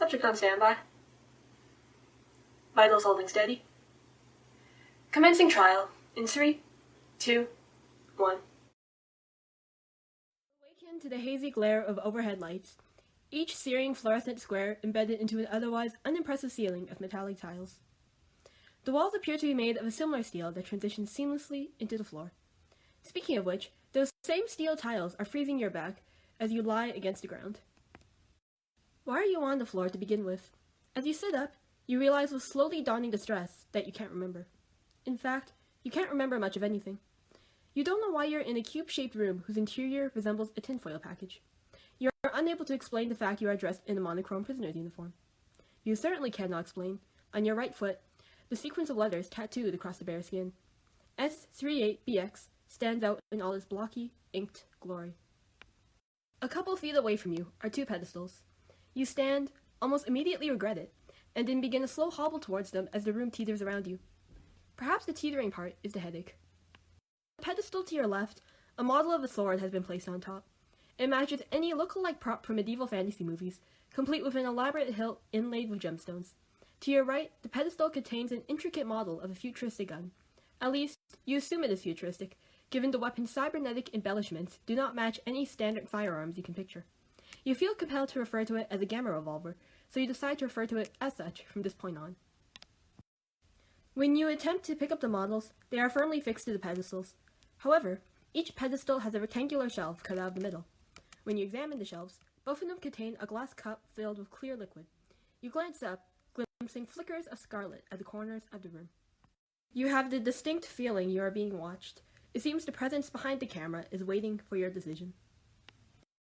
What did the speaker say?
Subject on standby. Vitals holding steady. Commencing trial in 3, 2, 1. Awaken to the hazy glare of overhead lights, each searing fluorescent square embedded into an otherwise unimpressive ceiling of metallic tiles. The walls appear to be made of a similar steel that transitions seamlessly into the floor. Speaking of which, those same steel tiles are freezing your back as you lie against the ground. Why are you on the floor to begin with? As you sit up, you realize with slowly dawning distress that you can't remember. In fact, you can't remember much of anything. You don't know why you're in a cube-shaped room whose interior resembles a tinfoil package. You are unable to explain the fact you are dressed in a monochrome prisoner's uniform. You certainly cannot explain, on your right foot, the sequence of letters tattooed across the bare skin. S-38BX stands out in all its blocky, inked glory. A couple feet away from you are 2 pedestals. You stand, almost immediately regret it, and then begin a slow hobble towards them as the room teeters around you. Perhaps the teetering part is the headache. On the pedestal to your left, a model of a sword has been placed on top. It matches any look-alike prop from medieval fantasy movies, complete with an elaborate hilt inlaid with gemstones. To your right, the pedestal contains an intricate model of a futuristic gun. At least, you assume it is futuristic, given the weapon's cybernetic embellishments do not match any standard firearms you can picture. You feel compelled to refer to it as a gamma revolver, so you decide to refer to it as such from this point on. When you attempt to pick up the models, they are firmly fixed to the pedestals. However, each pedestal has a rectangular shelf cut out of the middle. When you examine the shelves, both of them contain a glass cup filled with clear liquid. You glance up, glimpsing flickers of scarlet at the corners of the room. You have the distinct feeling you are being watched. It seems the presence behind the camera is waiting for your decision.